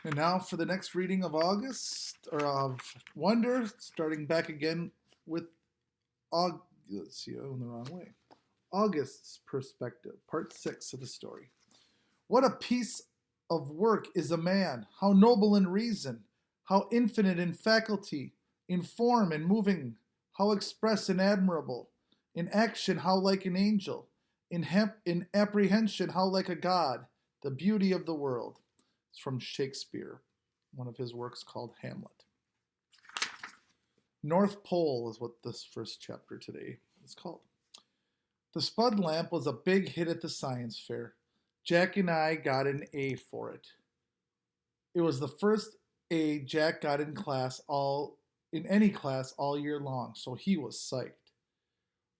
And now for the next reading of August, or of Wonder, starting back again with let's see, I'm in the wrong way. August's perspective, part 6 of the story. What a piece of work is a man! How noble in reason! How infinite in faculty! In form and moving, how express and admirable! In action, how like an angel! In apprehension, how like a god! The beauty of the world. It's from Shakespeare, one of his works called Hamlet. North Pole is what this first chapter today is called. The Spud lamp was a big hit at the science fair. Jack and I got an A for it. It was the first A Jack got in any class all year long, so he was psyched.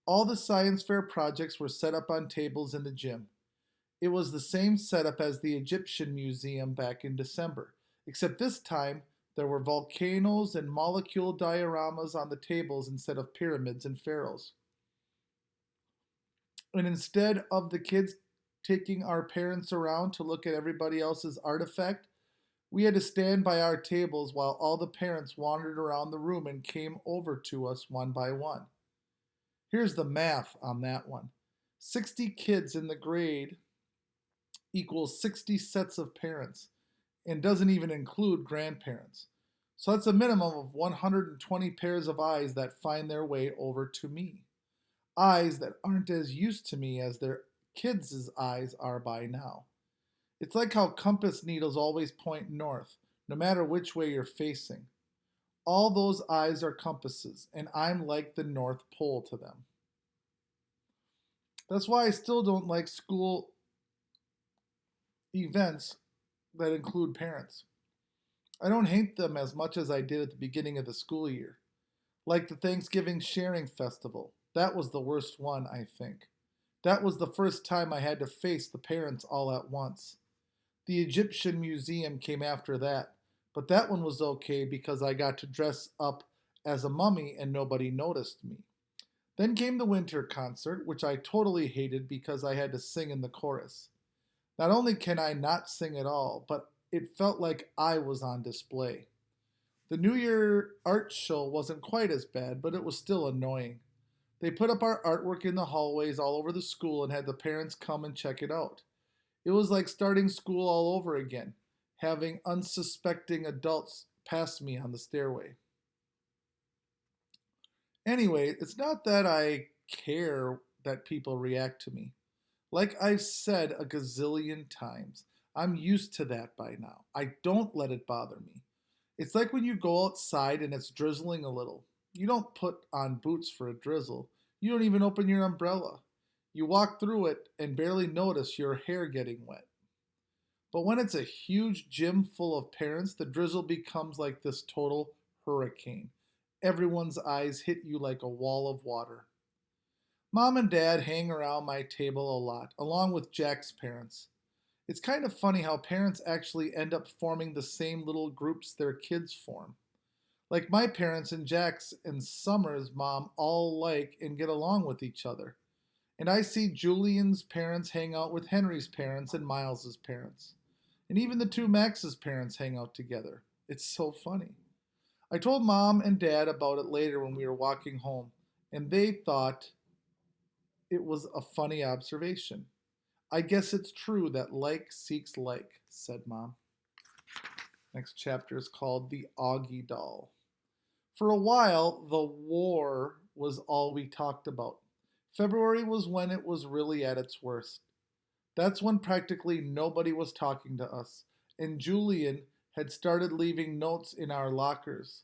All the science fair projects were set up on tables in the gym. It was the same setup as the Egyptian Museum back in December, except this time there were volcanoes and molecule dioramas on the tables instead of pyramids and pharaohs. And instead of the kids taking our parents around to look at everybody else's artifact, we had to stand by our tables while all the parents wandered around the room and came over to us one by one. Here's the math on that one: 60 kids in the grade equals 60 sets of parents and doesn't even include grandparents. So that's a minimum of 120 pairs of eyes that find their way over to me. Eyes that aren't as used to me as their kids' eyes are by now. It's like how compass needles always point north, no matter which way you're facing. All those eyes are compasses, and I'm like the North Pole to them. That's why I still don't like school events that include parents. I don't hate them as much as I did at the beginning of the school year. Like the Thanksgiving Sharing Festival. That was the worst one, I think. That was the first time I had to face the parents all at once. The Egyptian Museum came after that, but that one was okay because I got to dress up as a mummy and nobody noticed me. Then came the winter concert, which I totally hated because I had to sing in the chorus. Not only can I not sing at all, but it felt like I was on display. The New Year art show wasn't quite as bad, but it was still annoying. They put up our artwork in the hallways all over the school and had the parents come and check it out. It was like starting school all over again, having unsuspecting adults pass me on the stairway. Anyway, it's not that I care that people react to me. Like I've said a gazillion times, I'm used to that by now. I don't let it bother me. It's like when you go outside and it's drizzling a little. You don't put on boots for a drizzle. You don't even open your umbrella. You walk through it and barely notice your hair getting wet. But when it's a huge gym full of parents, the drizzle becomes like this total hurricane. Everyone's eyes hit you like a wall of water. Mom and Dad hang around my table a lot, along with Jack's parents. It's kind of funny how parents actually end up forming the same little groups their kids form. Like my parents and Jack's and Summer's mom all like and get along with each other. And I see Julian's parents hang out with Henry's parents and Miles's parents. And even the two Max's parents hang out together. It's so funny. I told Mom and Dad about it later when we were walking home, and they thought it was a funny observation. I guess it's true that like seeks like, said Mom. Next chapter is called The Augie Doll. For a while, the war was all we talked about. February was when it was really at its worst. That's when practically nobody was talking to us, and Julian had started leaving notes in our lockers.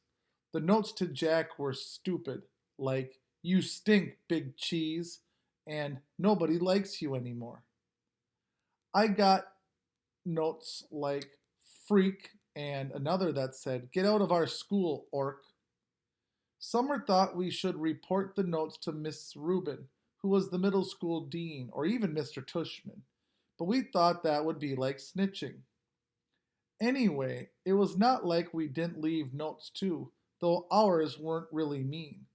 The notes to Jack were stupid, like, "You stink, big cheese," and "Nobody likes you anymore." I got notes like "freak" and another that said, "Get out of our school, orc." Summer thought we should report the notes to Miss Rubin, who was the middle school dean, or even Mr. Tushman, but we thought that would be like snitching. Anyway, it was not like we didn't leave notes too, though ours weren't really mean.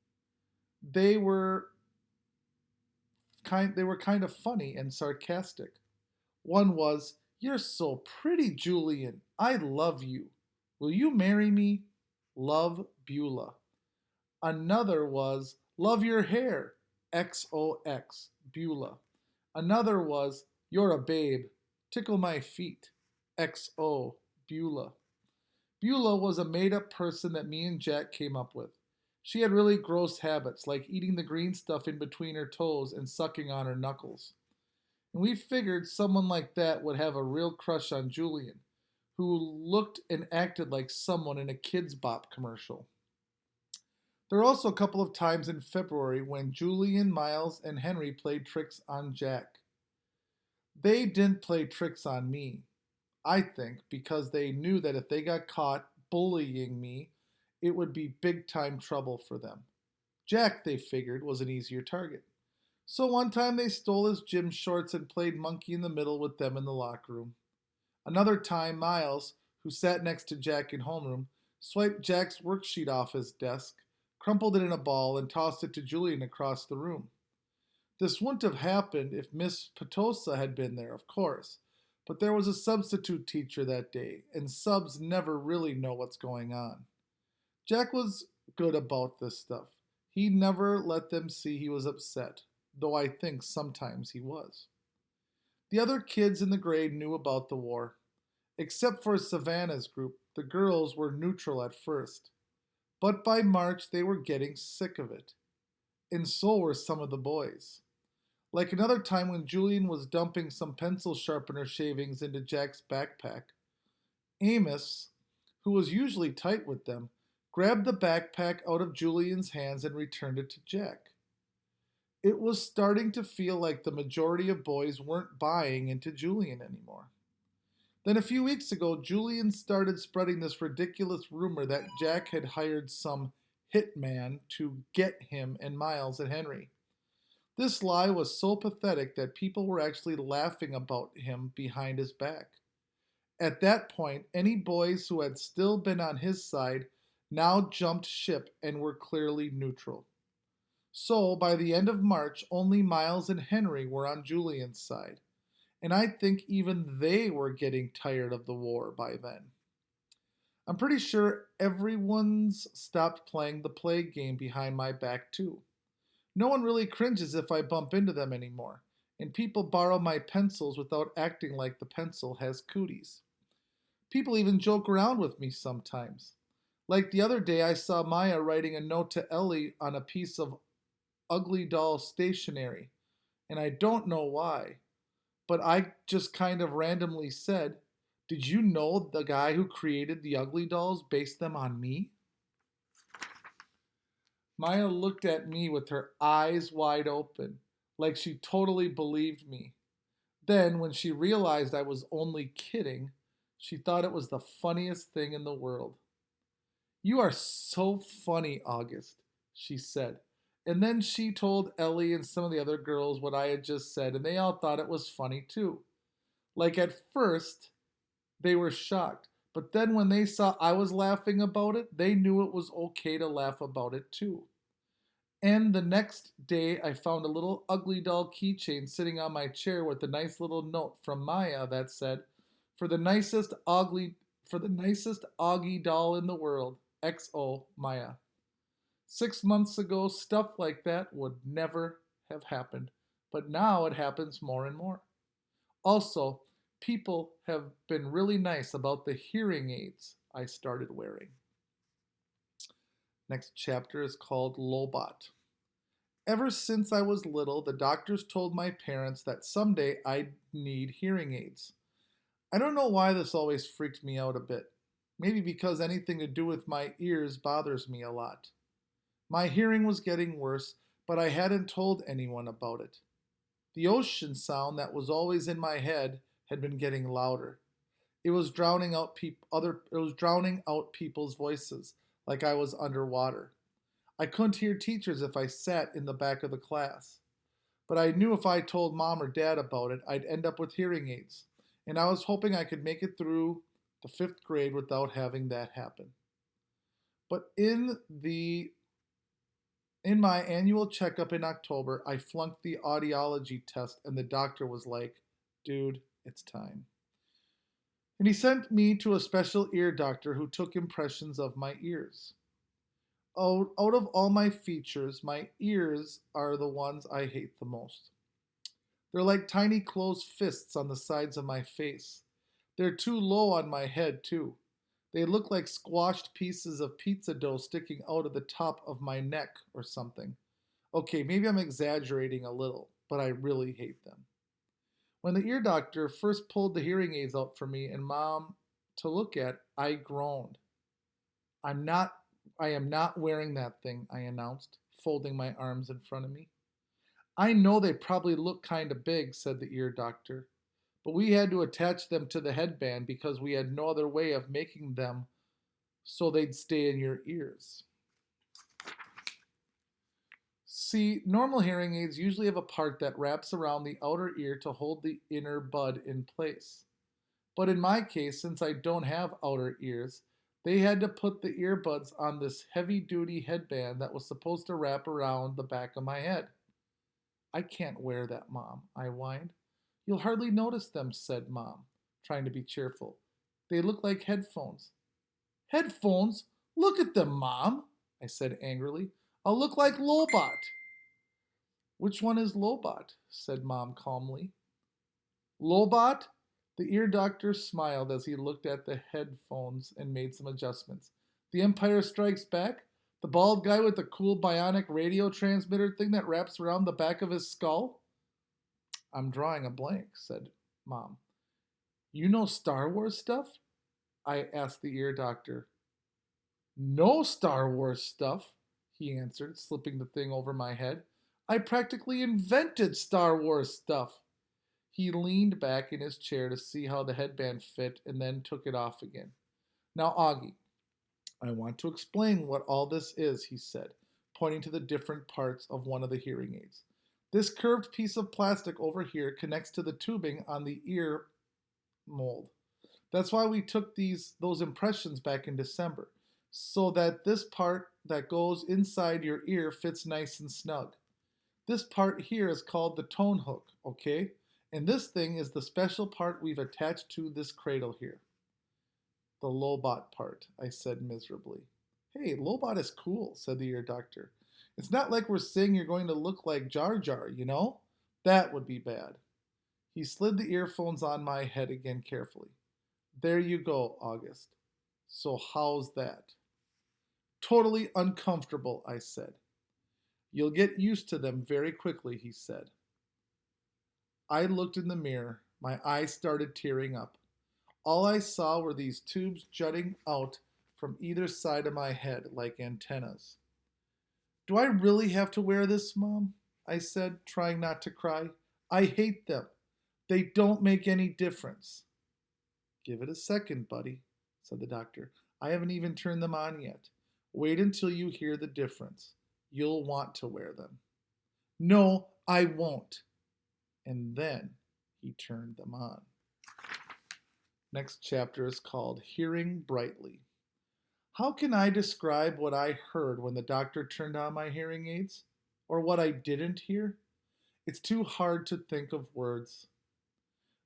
They were they were kind of funny and sarcastic. One was, You're so pretty, Julian. I love you. Will you marry me? Love, Beulah. Another was, love your hair. XOX, Beulah. Another was, you're a babe. Tickle my feet. XO, Beulah. Beulah was a made up person that me and Jack came up with. She had really gross habits, like eating the green stuff in between her toes and sucking on her knuckles. And we figured someone like that would have a real crush on Julian, who looked and acted like someone in a Kids Bop commercial. There were also a couple of times in February when Julian, Miles, and Henry played tricks on Jack. They didn't play tricks on me, I think, because they knew that if they got caught bullying me, it would be big time trouble for them. Jack, they figured, was an easier target. So one time they stole his gym shorts and played monkey in the middle with them in the locker room. Another time, Miles, who sat next to Jack in homeroom, swiped Jack's worksheet off his desk, crumpled it in a ball, and tossed it to Julian across the room. This wouldn't have happened if Miss Petosa had been there, of course, but there was a substitute teacher that day, and subs never really know what's going on. Jack was good about this stuff. He never let them see he was upset, though I think sometimes he was. The other kids in the grade knew about the war. Except for Savannah's group, the girls were neutral at first. But by March, they were getting sick of it. And so were some of the boys. Like another time when Julian was dumping some pencil sharpener shavings into Jack's backpack, Amos, who was usually tight with them, grabbed the backpack out of Julian's hands and returned it to Jack. It was starting to feel like the majority of boys weren't buying into Julian anymore. Then a few weeks ago, Julian started spreading this ridiculous rumor that Jack had hired some hitman to get him and Miles and Henry. This lie was so pathetic that people were actually laughing about him behind his back. At that point, any boys who had still been on his side now jumped ship and were clearly neutral. So, by the end of March, only Miles and Henry were on Julian's side, and I think even they were getting tired of the war by then. I'm pretty sure everyone's stopped playing the plague game behind my back, too. No one really cringes if I bump into them anymore, and people borrow my pencils without acting like the pencil has cooties. People even joke around with me sometimes. Like the other day, I saw Maya writing a note to Ellie on a piece of ugly doll stationery, and I don't know why, but I just kind of randomly said, "Did you know the guy who created the ugly dolls based them on me?" Maya looked at me with her eyes wide open, like she totally believed me. Then, when she realized I was only kidding, she thought it was the funniest thing in the world. "You are so funny, August," she said. And then she told Ellie and some of the other girls what I had just said, and they all thought it was funny too. Like at first, they were shocked, but then when they saw I was laughing about it, they knew it was okay to laugh about it too. And the next day, I found a little ugly doll keychain sitting on my chair with a nice little note from Maya that said, "For the nicest Augie doll in the world, XO Maya." 6 months ago, stuff like that would never have happened, but now it happens more and more. Also, people have been really nice about the hearing aids I started wearing. Next chapter is called Lobot. Ever since I was little, the doctors told my parents that someday I'd need hearing aids. I don't know why this always freaked me out a bit. Maybe because anything to do with my ears bothers me a lot. My hearing was getting worse, but I hadn't told anyone about it. The ocean sound that was always in my head had been getting louder. It was drowning out people's voices like I was underwater. I couldn't hear teachers if I sat in the back of the class. But I knew if I told mom or dad about it, I'd end up with hearing aids, and I was hoping I could make it through the 5th grade without having that happen. But in my annual checkup in October, I flunked the audiology test, and the doctor was like, "Dude, it's time." And he sent me to a special ear doctor who took impressions of my ears. Out of all my features, my ears are the ones I hate the most. They're like tiny closed fists on the sides of my face. They're too low on my head, too. They look like squashed pieces of pizza dough sticking out of the top of my neck or something. Okay, maybe I'm exaggerating a little, but I really hate them. When the ear doctor first pulled the hearing aids out for me and mom to look at, I groaned. I'm not I am not wearing that thing, I announced, folding my arms in front of me. I know they probably look kind of big, said the ear doctor, but we had to attach them to the headband because we had no other way of making them so they'd stay in your ears. See, normal hearing aids usually have a part that wraps around the outer ear to hold the inner bud in place. But in my case, since I don't have outer ears, they had to put the earbuds on this heavy duty headband that was supposed to wrap around the back of my head. I can't wear that, Mom, I whined. You'll hardly notice them, said Mom, trying to be cheerful. They look like headphones. Headphones? Look at them, Mom, I said angrily. I'll look like Lobot. Which one is Lobot? Said Mom calmly. Lobot? The ear doctor smiled as he looked at the headphones and made some adjustments. The Empire Strikes Back? The bald guy with the cool bionic radio transmitter thing that wraps around the back of his skull? I'm drawing a blank, said Mom. You know Star Wars stuff? I asked the ear doctor. No Star Wars stuff, he answered, slipping the thing over my head. I practically invented Star Wars stuff. He leaned back in his chair to see how the headband fit and then took it off again. Now, Augie, I want to explain what all this is, he said, pointing to the different parts of one of the hearing aids. This curved piece of plastic over here connects to the tubing on the ear mold. That's why we took those impressions back in December, so that this part that goes inside your ear fits nice and snug. This part here is called the tone hook, okay? And this thing is the special part we've attached to this cradle here. The Lobot part, I said miserably. Hey, Lobot is cool, said the ear doctor. It's not like we're saying you're going to look like Jar Jar, you know? That would be bad. He slid the earphones on my head again carefully. There you go, August. So how's that? Totally uncomfortable, I said. You'll get used to them very quickly, he said. I looked in the mirror. My eyes started tearing up. All I saw were these tubes jutting out from either side of my head like antennas. Do I really have to wear this, Mom? I said, trying not to cry. I hate them. They don't make any difference. Give it a second, buddy, said the doctor. I haven't even turned them on yet. Wait until you hear the difference. You'll want to wear them. No, I won't. And then he turned them on. Next chapter is called Hearing Brightly. How can I describe what I heard when the doctor turned on my hearing aids? Or what I didn't hear? It's too hard to think of words.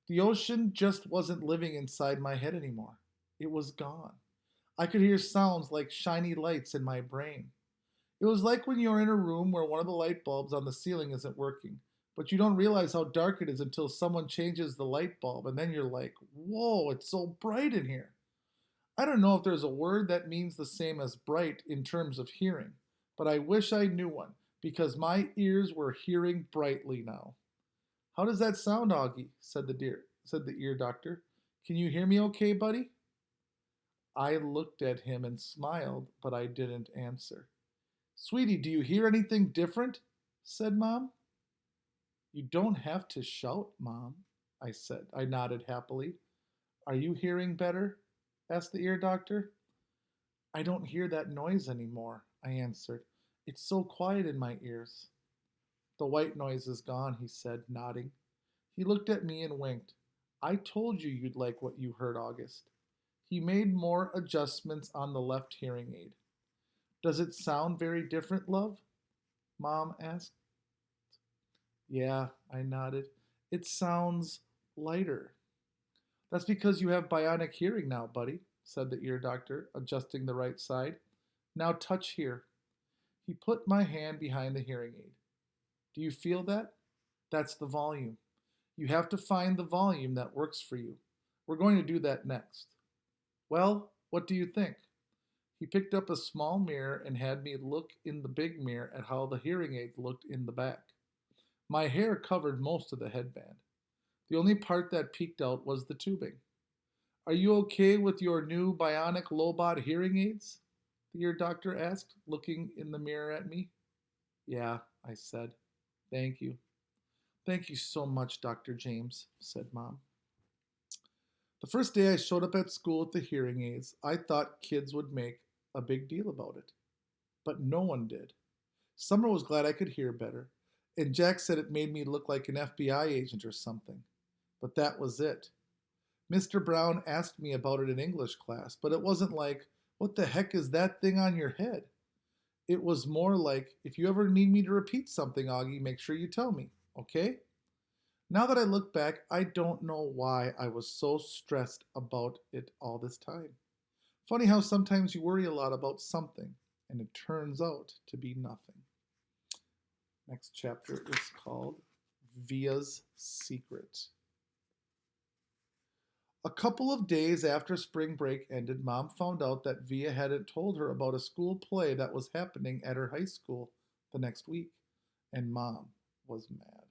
The ocean just wasn't living inside my head anymore. It was gone. I could hear sounds like shiny lights in my brain. It was like when you're in a room where one of the light bulbs on the ceiling isn't working, but you don't realize how dark it is until someone changes the light bulb, and then you're like, whoa, it's so bright in here. I don't know if there's a word that means the same as bright in terms of hearing, but I wish I knew one, because my ears were hearing brightly now. How does that sound, Augie? said the ear doctor. Can you hear me okay, buddy? I looked at him and smiled, but I didn't answer. Sweetie, do you hear anything different? Said Mom. You don't have to shout, Mom, I said. I nodded happily. Are you hearing better? Asked the ear doctor. I don't hear that noise anymore, I answered. It's so quiet in my ears. The white noise is gone, he said, nodding. He looked at me and winked. I told you you'd like what you heard, August. He made more adjustments on the left hearing aid. Does it sound very different, love? Mom asked. Yeah, I nodded. It sounds lighter. That's because you have bionic hearing now, buddy, said the ear doctor, adjusting the right side. Now touch here. He put my hand behind the hearing aid. Do you feel that? That's the volume. You have to find the volume that works for you. We're going to do that next. Well, what do you think? He picked up a small mirror and had me look in the big mirror at how the hearing aid looked in the back. My hair covered most of the headband. The only part that peeked out was the tubing. Are you okay with your new bionic Lobot hearing aids? The ear doctor asked, looking in the mirror at me. Yeah, I said. Thank you. Thank you so much, Dr. James, said Mom. The first day I showed up at school with the hearing aids, I thought kids would make a big deal about it. But no one did. Summer was glad I could hear better, and Jack said it made me look like an FBI agent or something. But that was it. Mr. Brown asked me about it in English class, but it wasn't like, what the heck is that thing on your head? It was more like, if you ever need me to repeat something, Augie, make sure you tell me, okay? Now that I look back, I don't know why I was so stressed about it all this time. Funny how sometimes you worry a lot about something, and it turns out to be nothing. Next chapter is called Via's Secret. A couple of days after spring break ended, Mom found out that Via hadn't told her about a school play that was happening at her high school the next week, and Mom was mad.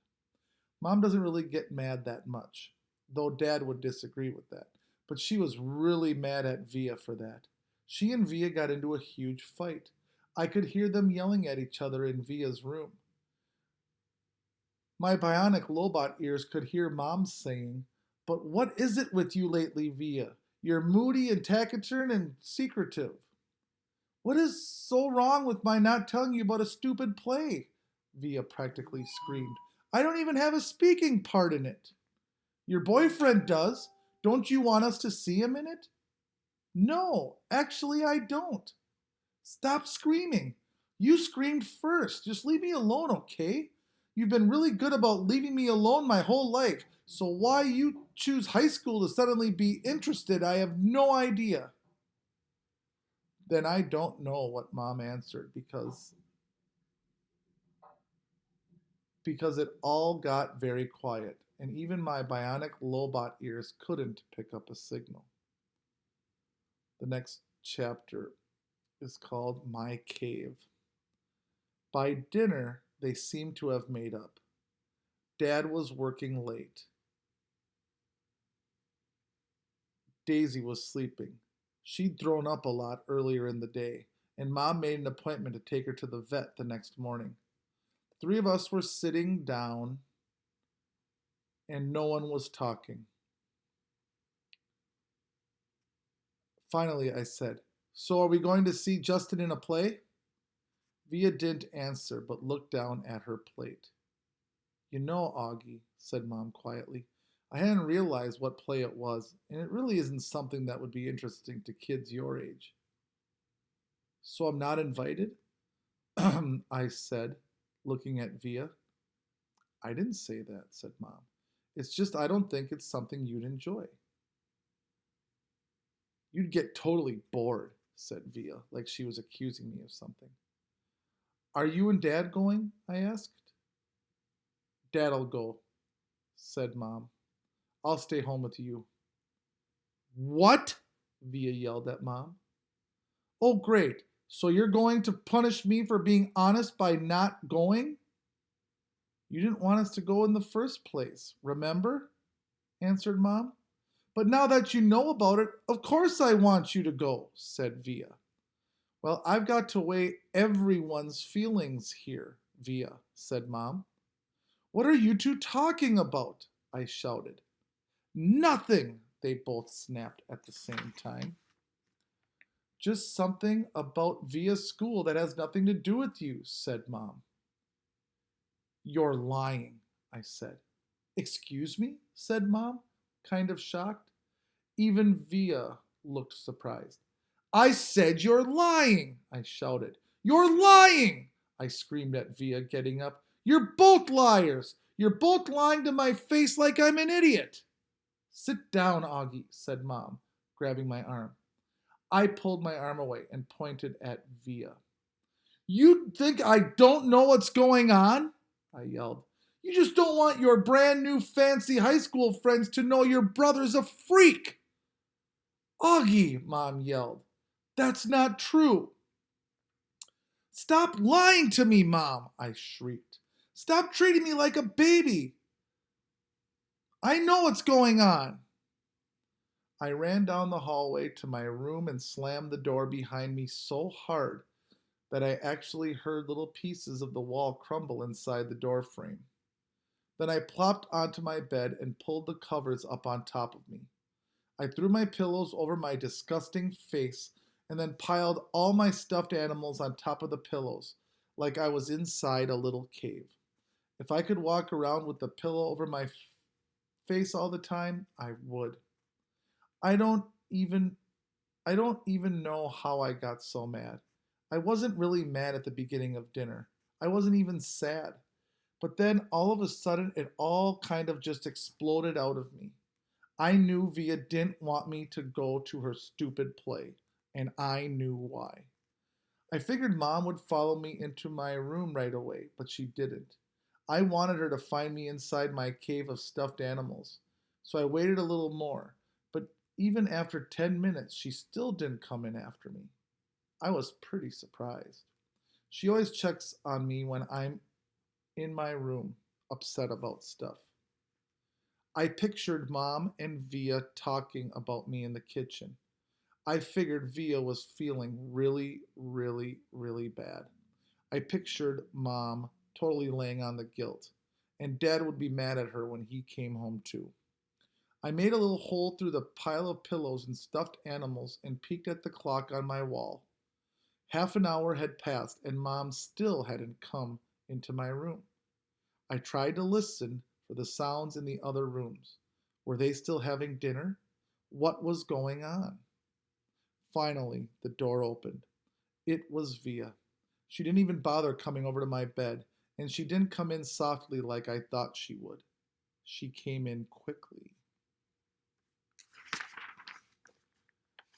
Mom doesn't really get mad that much, though Dad would disagree with that, but she was really mad at Via for that. She and Via got into a huge fight. I could hear them yelling at each other in Via's room. My bionic Lobot ears could hear Mom saying, "But what is it with you lately, Via? You're moody and taciturn and secretive. What is so wrong with my not telling you about a stupid play?" Via practically screamed. "I don't even have a speaking part in it." "Your boyfriend does. Don't you want us to see him in it?" "No, actually I don't." "Stop screaming. You screamed first. Just leave me alone, okay? You've been really good about leaving me alone my whole life, so why you choose high school to suddenly be interested, I have no idea." Then I don't know what Mom answered because it all got very quiet, and even my bionic Lobot ears couldn't pick up a signal. The next chapter is called My Cave. By dinner, they seemed to have made up. Dad was working late. Daisy was sleeping. She'd thrown up a lot earlier in the day, and Mom made an appointment to take her to the vet the next morning. The three of us were sitting down, and no one was talking. Finally, I said, "So are we going to see Justin in a play?" Via didn't answer, but looked down at her plate. "You know, Augie," said Mom quietly, "I hadn't realized what play it was, and it really isn't something that would be interesting to kids your age." "So I'm not invited?" I said, looking at Via. "I didn't say that," said Mom. "It's just I don't think it's something you'd enjoy." "You'd get totally bored," said Via, like she was accusing me of something. "Are you and Dad going?" I asked. "Dad'll go," said Mom. "I'll stay home with you." "What?" Via yelled at Mom. "Oh, great. So you're going to punish me for being honest by not going?" "You didn't want us to go in the first place, remember?" answered Mom. "But now that you know about it, of course I want you to go," said Via. "Well, I've got to weigh everyone's feelings here, Via," said Mom. "What are you two talking about?" I shouted. "Nothing," they both snapped at the same time. "Just something about Via's school that has nothing to do with you," said Mom. "You're lying," I said. "Excuse me?" said Mom, kind of shocked. Even Via looked surprised. "I said you're lying," I shouted. "You're lying," I screamed at Via, getting up. "You're both liars. You're both lying to my face like I'm an idiot." Sit down, Augie, said Mom, grabbing my arm. I pulled my arm away and pointed at Via. You think I don't know what's going on? I yelled. You just don't want your brand new fancy high school friends to know your brother's a freak. Augie, Mom yelled. That's not true. Stop lying to me, Mom, I shrieked. Stop treating me like a baby. I know what's going on. I ran down the hallway to my room and slammed the door behind me so hard that I actually heard little pieces of the wall crumble inside the door frame. Then I plopped onto my bed and pulled the covers up on top of me. I threw my pillows over my disgusting face and then piled all my stuffed animals on top of the pillows, like I was inside a little cave. If I could walk around with the pillow over my face all the time, I would. I don't even I don't even know how I got so mad. I wasn't really mad at the beginning of dinner. I wasn't even sad. But then all of a sudden it all kind of just exploded out of me. I knew Via didn't want me to go to her stupid play, and I knew why. I figured Mom would follow me into my room right away, but she didn't. I wanted her to find me inside my cave of stuffed animals, so I waited a little more, but even after 10 minutes, she still didn't come in after me. I was pretty surprised. She always checks on me when I'm in my room, upset about stuff. I pictured Mom and Via talking about me in the kitchen. I figured Via was feeling really, really, really bad. I pictured Mom totally laying on the guilt, and Dad would be mad at her when he came home too. I made a little hole through the pile of pillows and stuffed animals and peeked at the clock on my wall. Half an hour had passed, and Mom still hadn't come into my room. I tried to listen for the sounds in the other rooms. Were they still having dinner? What was going on? Finally, the door opened. It was Via. She didn't even bother coming over to my bed, and she didn't come in softly like I thought she would. She came in quickly.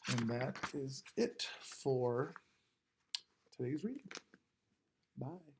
And that is it for today's reading. Bye.